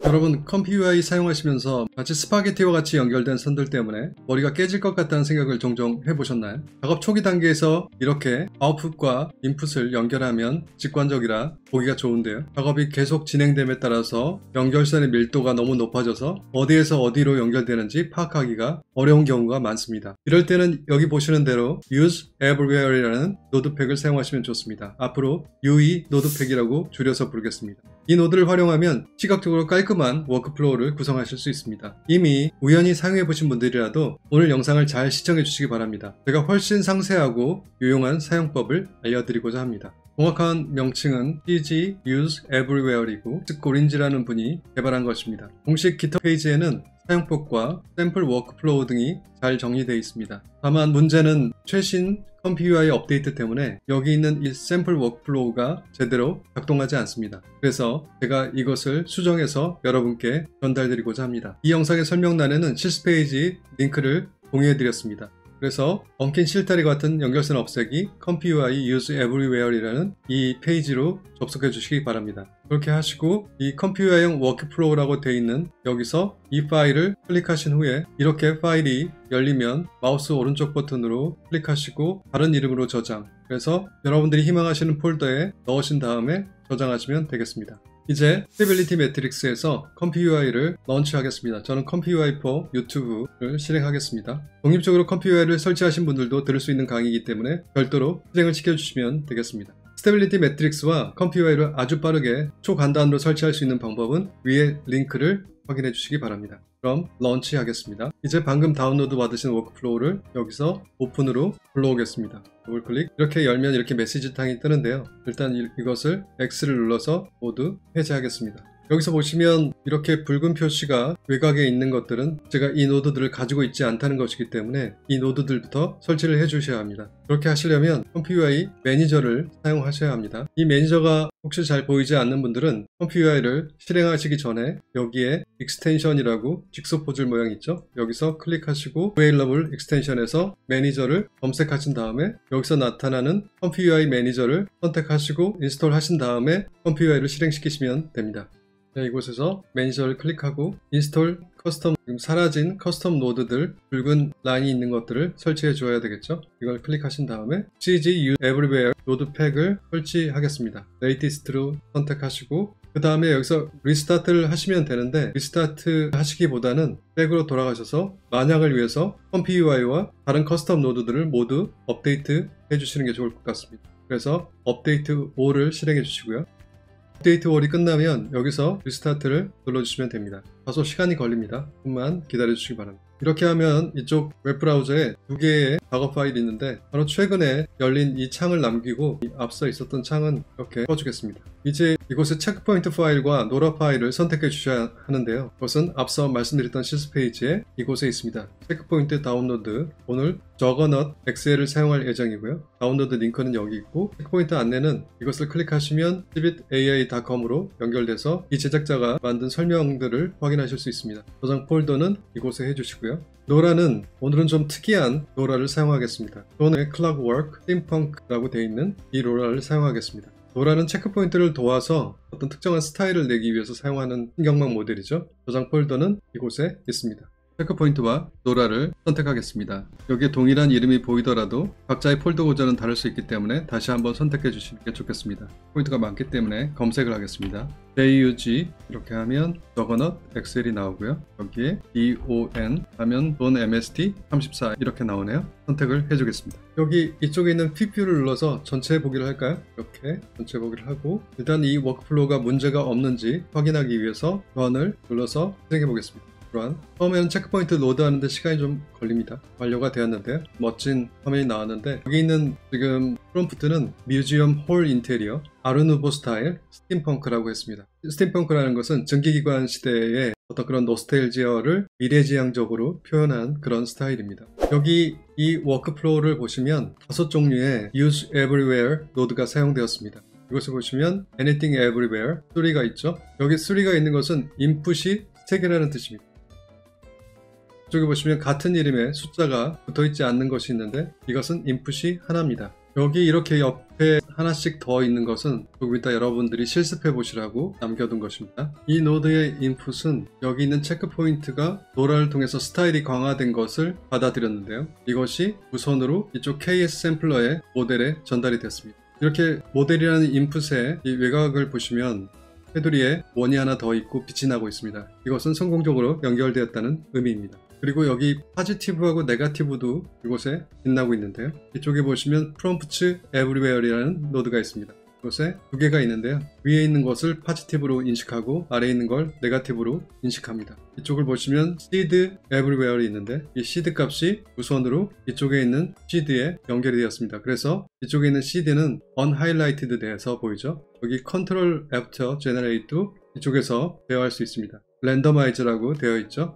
여러분, 컴퓨UI 사용하시면서 마치 스파게티와 같이 연결된 선들 때문에 머리가 깨질 것 같다는 생각을 종종 해보셨나요? 작업 초기 단계에서 이렇게 아웃풋과 인풋을 연결하면 직관적이라 보기가 좋은데요. 작업이 계속 진행됨에 따라서 연결선의 밀도가 너무 높아져서 어디에서 어디로 연결되는지 파악하기가 어려운 경우가 많습니다. 이럴 때는 여기 보시는 대로 Use Everywhere이라는 노드팩을 사용하시면 좋습니다. 앞으로 UE 노드팩이라고 줄여서 부르겠습니다. 이 노드를 활용하면 시각적으로 깔끔한 워크플로우를 구성하실 수 있습니다. 이미 우연히 사용해보신 분들이라도 오늘 영상을 잘 시청해 주시기 바랍니다. 제가 훨씬 상세하고 유용한 사용법을 알려드리고자 합니다. 정확한 명칭은 CG Use Everywhere이고 스코린지라는 분이 개발한 것입니다. 공식 기터 페이지에는 사용법과 샘플 워크플로우 등이 잘 정리되어 있습니다. 다만 문제는 최신 컴퓨UI 업데이트 때문에 여기 있는 이 샘플 워크플로우가 제대로 작동하지 않습니다. 그래서 제가 이것을 수정해서 여러분께 전달드리고자 합니다. 이 영상의 설명란에는 실습 페이지 링크를 공유해 드렸습니다. 그래서 엉킨 실타리 같은 연결선 없애기 컴퓨UI Use Everywhere이라는 이 페이지로 접속해 주시기 바랍니다. 그렇게 하시고 이 컴퓨UI용 워크플로우라고 되어 있는 여기서 이 파일을 클릭하신 후에 이렇게 파일이 열리면 마우스 오른쪽 버튼으로 클릭하시고 다른 이름으로 저장, 그래서 여러분들이 희망하시는 폴더에 넣으신 다음에 저장하시면 되겠습니다. 이제 스테빌리티 매트릭스에서 컴퓨UI를 런치하겠습니다. 저는 컴퓨UI4 유튜브를 실행하겠습니다. 독립적으로 컴퓨UI를 설치하신 분들도 들을 수 있는 강의이기 때문에 별도로 실행을 시켜주시면 되겠습니다. 스테빌리티 매트릭스와 컴퓨UI를 아주 빠르게 초간단으로 설치할 수 있는 방법은 위에 링크를 확인해 주시기 바랍니다. 그럼 런치 하겠습니다. 이제 방금 다운로드 받으신 워크플로우를 여기서 오픈으로 불러오겠습니다. 더블클릭. 이렇게 열면 이렇게 메시지 창이 뜨는데요. 일단 이것을 X를 눌러서 모두 해제하겠습니다. 여기서 보시면 이렇게 붉은 표시가 외곽에 있는 것들은 제가 이 노드들을 가지고 있지 않다는 것이기 때문에 이 노드들부터 설치를 해 주셔야 합니다. 그렇게 하시려면 컴퓨UI 매니저를 사용하셔야 합니다. 이 매니저가 혹시 잘 보이지 않는 분들은 컴퓨UI를 실행하시기 전에 여기에 익스텐션이라고 직소 포즐 모양 있죠? 여기서 클릭하시고 Available 익스텐션에서 매니저를 검색하신 다음에 여기서 나타나는 컴퓨UI 매니저를 선택하시고 인스톨 하신 다음에 컴퓨UI를 실행시키시면 됩니다. 이곳에서 매니저를 클릭하고 인스톨 커스텀, 지금 사라진 커스텀 노드들 붉은 라인이 있는 것들을 설치해 줘야 되겠죠. 이걸 클릭하신 다음에 CG Use Everywhere 노드팩을 설치하겠습니다. 레이티스트로 선택하시고 그 다음에 여기서 리스타트를 하시면 되는데 리스타트 하시기보다는 백으로 돌아가셔서 만약을 위해서 컴퓨UI와 다른 커스텀 노드들을 모두 업데이트 해주시는 게 좋을 것 같습니다. 그래서 업데이트 5를 실행해 주시고요. 업데이트 월이 끝나면 여기서 리스타트를 눌러주시면 됩니다. 다소 시간이 걸립니다. 조금만 기다려주시기 바랍니다. 이렇게 하면 이쪽 웹브라우저에 두 개의 작업 파일이 있는데 바로 최근에 열린 이 창을 남기고 앞서 있었던 창은 이렇게 꺼주겠습니다. 이제 이곳에 체크포인트 파일과 노라 파일을 선택해 주셔야 하는데요. 그것은 앞서 말씀드렸던 실습 페이지에 이곳에 있습니다. 체크포인트 다운로드, 오늘 저거넛 엑셀을 사용할 예정이고요. 다운로드 링크는 여기 있고 체크포인트 안내는 이것을 클릭하시면 cbitai.com으로 연결돼서 이 제작자가 만든 설명들을 확인하실 수 있습니다. 저장 폴더는 이곳에 해주시고요. 노라는 오늘은 좀 특이한 노라를 사용하겠습니다. 또는 클락워크, 스팀펑크라고 되어 있는 이 노라를 사용하겠습니다. 노라는 체크포인트를 도와서 어떤 특정한 스타일을 내기 위해서 사용하는 신경망 모델이죠. 저장 폴더는 이곳에 있습니다. 체크포인트와 노라를 선택하겠습니다. 여기에 동일한 이름이 보이더라도 각자의 폴더 고전은 다를 수 있기 때문에 다시 한번 선택해 주시는 게 좋겠습니다. 포인트가 많기 때문에 검색을 하겠습니다. JUG 이렇게 하면 저거넛 엑셀이 나오고요. 여기에 DON 하면 Don MST 34 이렇게 나오네요. 선택을 해주겠습니다. 여기 이쪽에 있는 퀵뷰를 눌러서 전체 보기를 할까요? 이렇게 전체 보기를 하고 일단 이 워크플로우가 문제가 없는지 확인하기 위해서 런을 눌러서 실행해 보겠습니다. 처음에는 체크포인트 로드하는데 시간이 좀 걸립니다. 완료가 되었는데요. 멋진 화면이 나왔는데 여기 있는 지금 프롬프트는 뮤지엄 홀 인테리어 아르누보 스타일 스팀펑크라고 했습니다. 스팀펑크라는 것은 증기기관 시대의 어떤 그런 노스텔지어를 미래지향적으로 표현한 그런 스타일입니다. 여기 이 워크플로우를 보시면 5종류의 Use Everywhere 노드가 사용되었습니다. 이것을 보시면 Anything Everywhere 3가 있죠. 여기 3가 있는 것은 인풋이 3개라는 뜻입니다. 이쪽에 보시면 같은 이름의 숫자가 붙어있지 않는 것이 있는데 이것은 인풋이 하나입니다. 여기 이렇게 옆에 하나씩 더 있는 것은 조금 이따 여러분들이 실습해 보시라고 남겨둔 것입니다. 이 노드의 인풋은 여기 있는 체크 포인트가 노라를 통해서 스타일이 강화된 것을 받아들였는데요. 이것이 무선으로 이쪽 KS 샘플러의 모델에 전달이 됐습니다. 이렇게 모델이라는 인풋의 이 외곽을 보시면 테두리에 원이 하나 더 있고 빛이 나고 있습니다. 이것은 성공적으로 연결되었다는 의미입니다. 그리고 여기 포지티브하고 네거티브도 이곳에 빛나고 있는데요. 이쪽에 보시면 프롬프트 에브리웨어이라는 노드가 있습니다. 이곳에 두 개가 있는데요. 위에 있는 것을 포지티브로 인식하고 아래에 있는 걸 네거티브로 인식합니다. 이쪽을 보시면 seed everywhere이 있는데 이 seed 값이 무선으로 이쪽에 있는 seed에 연결이 되었습니다. 그래서 이쪽에 있는 seed는 unhighlighted 돼서 보이죠. 여기 control after generate도 이쪽에서 제어할 수 있습니다. randomize라고 되어 있죠.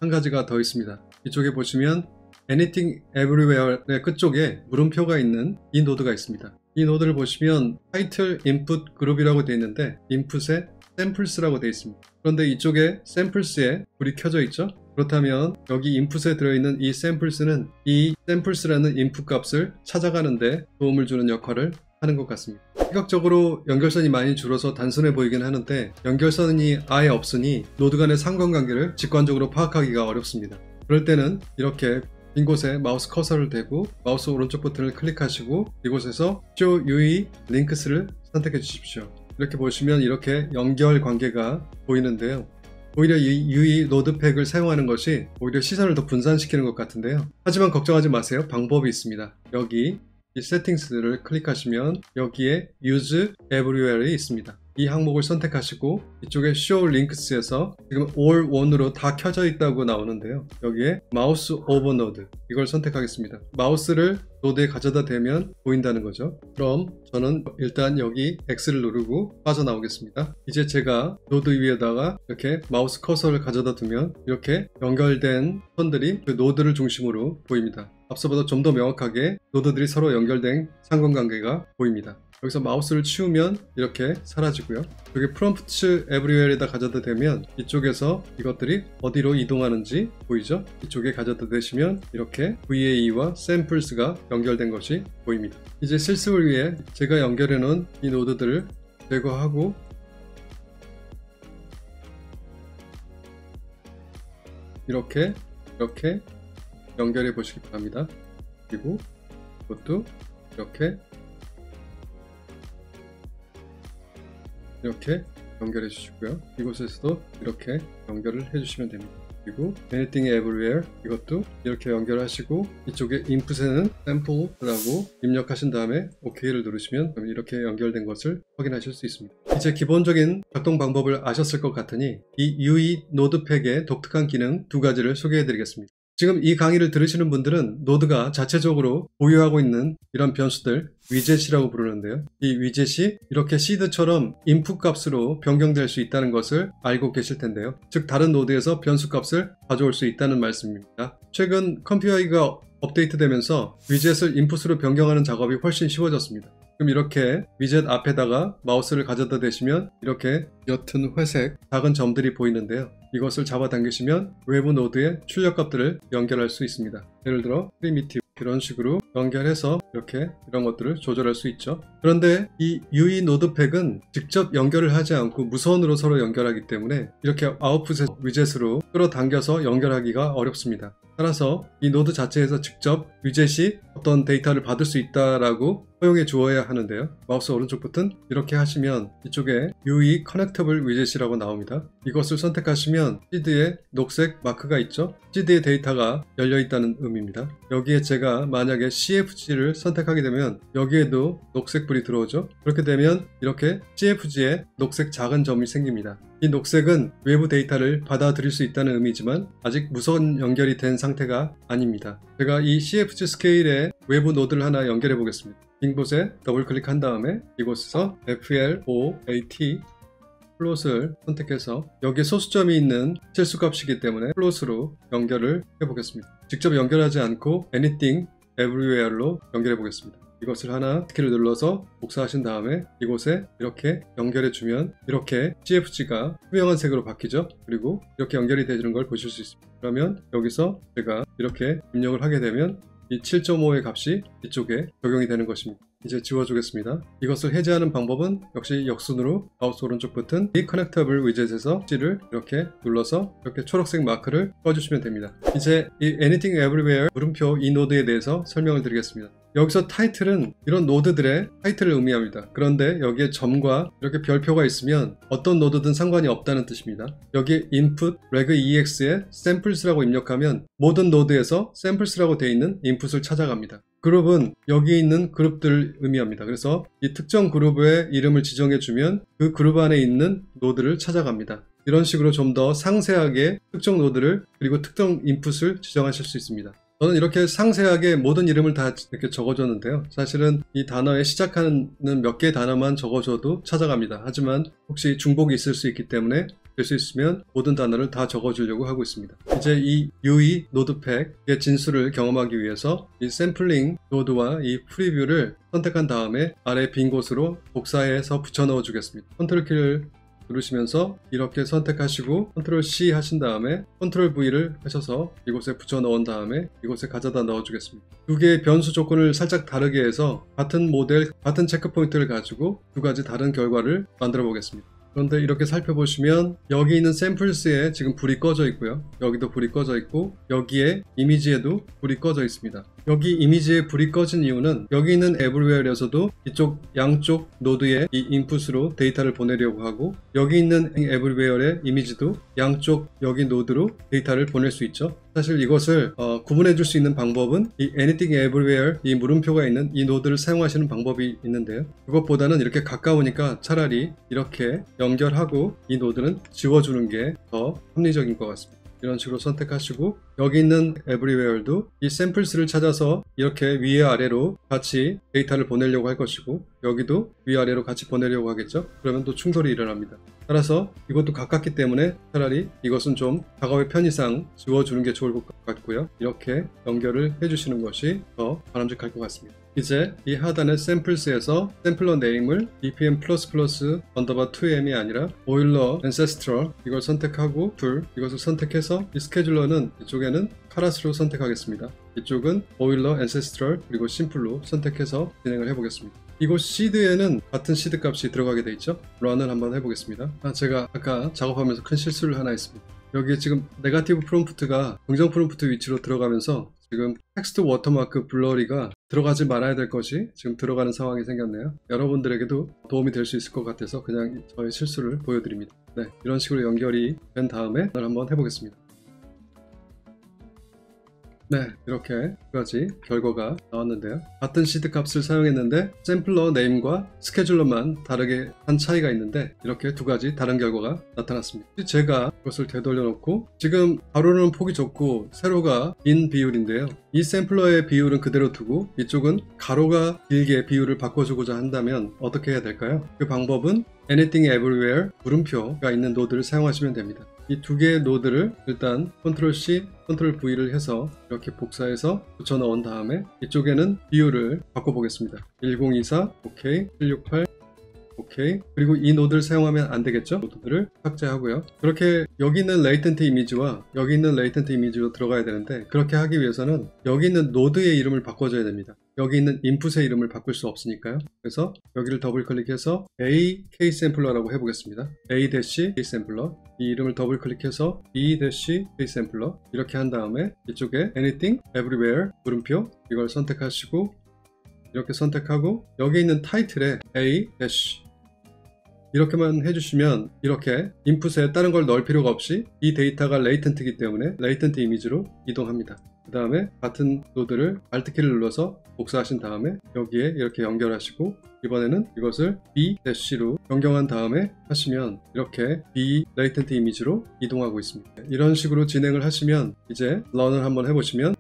한 가지가 더 있습니다. 이쪽에 보시면 anything everywhere의 끝쪽에 물음표가 있는 이 노드가 있습니다. 이 노드를 보시면 title input group이라고 되어 있는데 input에 samples라고 되어 있습니다. 그런데 이쪽에 samples에 불이 켜져 있죠. 그렇다면 여기 input에 들어있는 이 samples는 이 samples라는 input 값을 찾아가는데 도움을 주는 역할을 하는 것 같습니다. 시각적으로 연결선이 많이 줄어서 단순해 보이긴 하는데 연결선이 아예 없으니 노드 간의 상관관계를 직관적으로 파악하기가 어렵습니다. 그럴 때는 이렇게 빈 곳에 마우스 커서를 대고 마우스 오른쪽 버튼을 클릭하시고 이곳에서 Show UE Links를 선택해 주십시오. 이렇게 보시면 이렇게 연결 관계가 보이는데요. 오히려 이 UE 노드팩을 사용하는 것이 오히려 시선을 더 분산시키는 것 같은데요. 하지만 걱정하지 마세요. 방법이 있습니다. 여기 이 세팅스를 클릭하시면 여기에 Use Everywhere이 있습니다. 이 항목을 선택하시고 이쪽에 Show Links에서 지금 All One으로 다 켜져 있다고 나오는데요. 여기에 마우스 오버 노드 이걸 선택하겠습니다. 마우스를 노드에 가져다 대면 보인다는 거죠. 그럼 저는 일단 여기 X를 누르고 빠져나오겠습니다. 이제 제가 노드 위에다가 이렇게 마우스 커서를 가져다 두면 이렇게 연결된 선들이 그 노드를 중심으로 보입니다. 앞서보다 좀 더 명확하게 노드들이 서로 연결된 상관관계가 보입니다. 여기서 마우스를 치우면 이렇게 사라지고요. 여기 프롬프트 에브리웨어에다 가져다 대면 이쪽에서 이것들이 어디로 이동하는지 보이죠? 이쪽에 가져다 대시면 이렇게 VAE와 샘플스가 연결된 것이 보입니다. 이제 실습을 위해 제가 연결해 놓은 이 노드들을 제거하고 이렇게 연결해 보시기 바랍니다. 그리고 이것도 이렇게 연결해 주시고요. 이곳에서도 이렇게 연결을 해 주시면 됩니다. 그리고 Anything Everywhere 이것도 이렇게 연결하시고 이쪽에 인풋에는 sample라고 입력하신 다음에 OK를 누르시면 이렇게 연결된 것을 확인하실 수 있습니다. 이제 기본적인 작동 방법을 아셨을 것 같으니 이 UE 노드팩의 독특한 기능 두 가지를 소개해 드리겠습니다. 지금 이 강의를 들으시는 분들은 노드가 자체적으로 보유하고 있는 이런 변수들 위젯이라고 부르는데요. 이 위젯이 이렇게 시드처럼 인풋 값으로 변경될 수 있다는 것을 알고 계실 텐데요. 즉 다른 노드에서 변수 값을 가져올 수 있다는 말씀입니다. 최근 컴퓨어이가 업데이트되면서 위젯을 인풋으로 변경하는 작업이 훨씬 쉬워졌습니다. 그럼 이렇게 위젯 앞에다가 마우스를 가져다 대시면 이렇게 옅은 회색 작은 점들이 보이는데요. 이것을 잡아당기시면 외부 노드의 출력값들을 연결할 수 있습니다. 예를 들어 프리미티브 이런 식으로 연결해서 이렇게 이런 것들을 조절할 수 있죠. 그런데 이 UE 노드팩은 직접 연결을 하지 않고 무선으로 서로 연결하기 때문에 이렇게 아웃풋의 위젯으로 끌어당겨서 연결하기가 어렵습니다. 따라서 이 노드 자체에서 직접 위젯이 어떤 데이터를 받을 수 있다라고 허용해 주어야 하는데요. 마우스 오른쪽 버튼 이렇게 하시면 이쪽에 UE Connectable Widget이라고 나옵니다. 이것을 선택하시면 시드에 녹색 마크가 있죠. 시드의 데이터가 열려 있다는 의미입니다. 여기에 제가 만약에 CFG를 선택하게 되면 여기에도 녹색 불이 들어오죠. 그렇게 되면 이렇게 CFG에 녹색 작은 점이 생깁니다. 이 녹색은 외부 데이터를 받아들일 수 있다는 의미지만 아직 무선 연결이 된 상태가 아닙니다. 제가 이 CFG 스케일에 외부 노드를 하나 연결해 보겠습니다. 빈 곳에 더블 클릭한 다음에 이곳에서 FLOAT 플롯을 선택해서 여기에 소수점이 있는 실수값이기 때문에 플롯으로 연결을 해보겠습니다. 직접 연결하지 않고 Anything Everywhere로 연결해 보겠습니다. 이것을 하나 키를 눌러서 복사하신 다음에 이곳에 이렇게 연결해 주면 이렇게 CFG가 투명한 색으로 바뀌죠. 그리고 이렇게 연결이 되는 걸 보실 수 있습니다. 그러면 여기서 제가 이렇게 입력을 하게 되면 이 7.5의 값이 이쪽에 적용이 되는 것입니다. 이제 지워주겠습니다. 이것을 해제하는 방법은 역시 역순으로 마우스 오른쪽 버튼 이 커넥터블 위젯에서 C를 이렇게 눌러서 이렇게 초록색 마크를 꺼주시면 됩니다. 이제 이 Anything Everywhere 물음표 이 노드에 대해서 설명을 드리겠습니다. 여기서 타이틀은 이런 노드들의 타이틀을 의미합니다. 그런데 여기에 점과 이렇게 별표가 있으면 어떤 노드든 상관이 없다는 뜻입니다. 여기에 input regex에 samples라고 입력하면 모든 노드에서 samples라고 되어 있는 인풋을 찾아갑니다. 그룹은 여기 있는 그룹들을 의미합니다. 그래서 이 특정 그룹의 이름을 지정해주면 그 그룹 안에 있는 노드를 찾아갑니다. 이런 식으로 좀 더 상세하게 특정 노드를 그리고 특정 인풋을 지정하실 수 있습니다. 저는 이렇게 상세하게 모든 이름을 다 이렇게 적어줬는데요. 사실은 이 단어에 시작하는 몇 개의 단어만 적어줘도 찾아갑니다. 하지만 혹시 중복이 있을 수 있기 때문에 될 수 있으면 모든 단어를 다 적어주려고 하고 있습니다. 이제 이 UE 노드팩의 진수를 경험하기 위해서 이 샘플링 노드와 이 프리뷰를 선택한 다음에 아래 빈 곳으로 복사해서 붙여 넣어 주겠습니다. 컨트롤 키를 누르시면서 이렇게 선택하시고 컨트롤 C 하신 다음에 컨트롤 V를 하셔서 이곳에 붙여 넣은 다음에 이곳에 가져다 넣어 주겠습니다. 두 개의 변수 조건을 살짝 다르게 해서 같은 모델, 같은 체크 포인트를 가지고 두 가지 다른 결과를 만들어 보겠습니다. 그런데 이렇게 살펴보시면 여기 있는 샘플스에 지금 불이 꺼져 있고요. 여기도 불이 꺼져 있고 여기에 이미지에도 불이 꺼져 있습니다. 여기 이미지에 불이 꺼진 이유는 여기 있는 에브리웨어에서도 이쪽 양쪽 노드의 이 인풋으로 데이터를 보내려고 하고 여기 있는 에브리웨어의 이미지도 양쪽 여기 노드로 데이터를 보낼 수 있죠. 사실 이것을 구분해 줄 수 있는 방법은 이 Anything Everywhere 이 물음표가 있는 이 노드를 사용하시는 방법이 있는데요. 그것보다는 이렇게 가까우니까 차라리 이렇게 연결하고 이 노드는 지워주는 게 더 합리적인 것 같습니다. 이런 식으로 선택하시고 여기 있는 Everywhere도 이 샘플스를 찾아서 이렇게 위아래로 같이 데이터를 보내려고 할 것이고 여기도 위아래로 같이 보내려고 하겠죠. 그러면 또 충돌이 일어납니다. 따라서 이것도 가깝기 때문에 차라리 이것은 좀 작업의 편의상 지워주는 게 좋을 것 같고요. 이렇게 연결을 해주시는 것이 더 바람직할 것 같습니다. 이제 이 하단의 샘플스에서 샘플러 네임을 bpm++ 언더바 2m이 아니라 boiler ancestral 이걸 선택하고 툴 이것을 선택해서 이 스케줄러는 이쪽에는 카라스로 선택하겠습니다. 이쪽은 boiler ancestral 그리고 심플로 선택해서 진행을 해보겠습니다. 이곳 시드에는 같은 시드 값이 들어가게 돼 있죠. 런을 한번 해보겠습니다. 제가 아까 작업하면서 큰 실수를 하나 했습니다. 여기에 지금 네거티브 프롬프트가 긍정 프롬프트 위치로 들어가면서 지금 텍스트 워터마크 블러리가 들어가지 말아야 될 것이 지금 들어가는 상황이 생겼네요. 여러분들에게도 도움이 될 수 있을 것 같아서 그냥 저의 실수를 보여드립니다. 네, 이런 식으로 연결이 된 다음에 한번 해보겠습니다. 네, 이렇게 두 가지 결과가 나왔는데요. 같은 시드 값을 사용했는데 샘플러 네임과 스케줄러만 다르게 한 차이가 있는데 이렇게 두 가지 다른 결과가 나타났습니다. 제가 이것을 되돌려 놓고 지금 가로는 폭이 좁고 세로가 긴 비율인데요. 이 샘플러의 비율은 그대로 두고 이쪽은 가로가 길게 비율을 바꿔주고자 한다면 어떻게 해야 될까요? 그 방법은 Anything Everywhere 물음표가 있는 노드를 사용하시면 됩니다. 이 두 개의 노드를 일단 컨트롤 C, 컨트롤 V를 해서 이렇게 복사해서 붙여 넣은 다음에 이쪽에는 비율을 바꿔보겠습니다. 1024, 오케이, 768, 오케이. 그리고 이 노드를 사용하면 안 되겠죠? 노드를 삭제하고요. 그렇게 여기 있는 레이턴트 이미지와 여기 있는 레이턴트 이미지로 들어가야 되는데 그렇게 하기 위해서는 여기 있는 노드의 이름을 바꿔줘야 됩니다. 여기 있는 인풋의 이름을 바꿀 수 없으니까요. 그래서 여기를 더블 클릭해서 A K샘플러라고 해보겠습니다. A K샘플러 이 이름을 더블 클릭해서 B K샘플러 이렇게 한 다음에 이쪽에 Anything Everywhere 물음표 이걸 선택하시고 이렇게 선택하고 여기 있는 타이틀에 A 이렇게만 해주시면 이렇게 인풋에 다른 걸 넣을 필요가 없이 이 데이터가 레이턴트이기 때문에 레이턴트 이미지로 이동합니다. 그 다음에 같은 노드를 Alt키를 눌러서 복사하신 다음에 여기에 이렇게 연결하시고 이번에는 이것을 B-로 변경한 다음에 하시면 이렇게 B 레이턴트 이미지로 이동하고 있습니다. 이런 식으로 진행을 하시면 이제 런을 한번 해보시면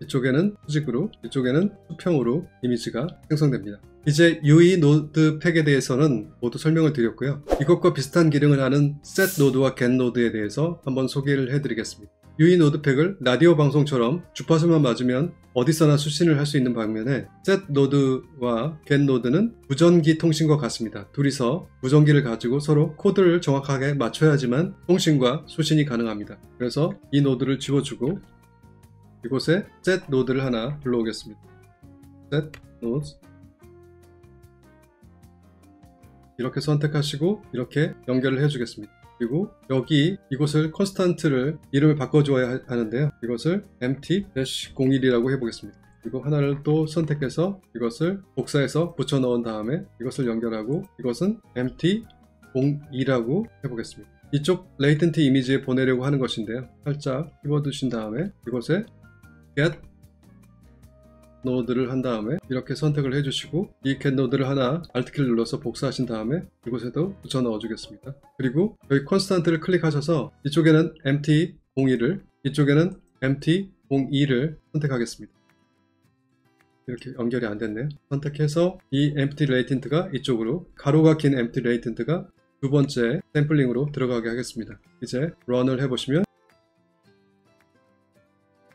이쪽에는 수직으로 이쪽에는 수평으로 이미지가 생성됩니다. 이제 UE 노드 팩에 대해서는 모두 설명을 드렸고요. 이것과 비슷한 기능을 하는 set 노드와 get 노드에 대해서 한번 소개를 해드리겠습니다. UE 노드 팩을 라디오 방송처럼 주파수만 맞으면 어디서나 수신을 할 수 있는 반면에 set 노드와 get 노드는 무전기 통신과 같습니다. 둘이서 무전기를 가지고 서로 코드를 정확하게 맞춰야지만 통신과 수신이 가능합니다. 그래서 이 노드를 지워주고 이곳에 set node를 하나 불러오겠습니다. set node 이렇게 선택하시고 이렇게 연결을 해주겠습니다. 그리고 여기 이곳을 constant를 이름을 바꿔줘야 하는데요. 이것을 empty-01이라고 해보겠습니다. 그리고 하나를 또 선택해서 이것을 복사해서 붙여 넣은 다음에 이것을 연결하고 이것은 empty-02라고 해보겠습니다. 이쪽 latent 이미지에 보내려고 하는 것인데요. 살짝 집어두신 다음에 이곳에 get 노드를 한 다음에 이렇게 선택을 해주시고 이 get 노드를 하나 Alt키를 눌러서 복사하신 다음에 이곳에도 붙여 넣어 주겠습니다. 그리고 여기 constant를 클릭하셔서 이쪽에는 empty-01을 이쪽에는 empty-02를 선택하겠습니다. 이렇게 연결이 안 됐네요. 선택해서 이 empty latent가 이쪽으로 가로가 긴 empty latent가 두 번째 샘플링으로 들어가게 하겠습니다. 이제 런을 해보시면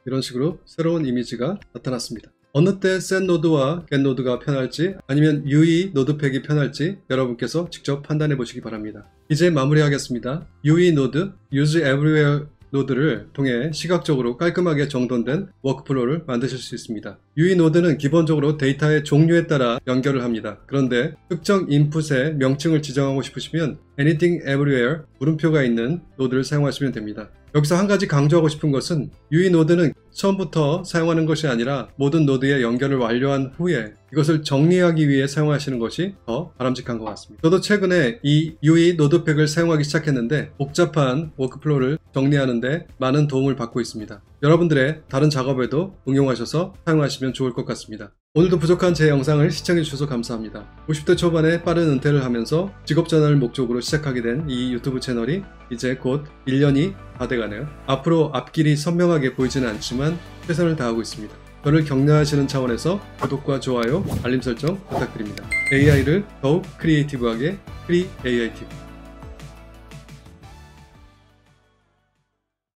이런 식으로 새로운 이미지가 나타났습니다. 어느 때 set 노드와 get 노드가 편할지 아니면 UE 노드팩이 편할지 여러분께서 직접 판단해 보시기 바랍니다. 이제 마무리하겠습니다. UE 노드, use everywhere 노드를 통해 시각적으로 깔끔하게 정돈된 워크플로우를 만드실 수 있습니다. UE 노드는 기본적으로 데이터의 종류에 따라 연결을 합니다. 그런데 특정 인풋의 명칭을 지정하고 싶으시면 anything everywhere 물음표가 있는 노드를 사용하시면 됩니다. 여기서 한 가지 강조하고 싶은 것은 UE 노드는 처음부터 사용하는 것이 아니라 모든 노드의 연결을 완료한 후에 이것을 정리하기 위해 사용하시는 것이 더 바람직한 것 같습니다. 저도 최근에 이 UE 노드팩을 사용하기 시작했는데 복잡한 워크플로우를 정리하는데 많은 도움을 받고 있습니다. 여러분들의 다른 작업에도 응용하셔서 사용하시면 좋을 것 같습니다. 오늘도 부족한 제 영상을 시청해주셔서 감사합니다. 50대 초반에 빠른 은퇴를 하면서 직업전환을 목적으로 시작하게 된 이 유튜브 채널이 이제 곧 1년이 다 돼가네요. 앞으로 앞길이 선명하게 보이지는 않지만 최선을 다하고 있습니다. 저를 격려하시는 차원에서 구독과 좋아요, 알림 설정 부탁드립니다. AI를 더욱 크리에이티브하게 크리AI티브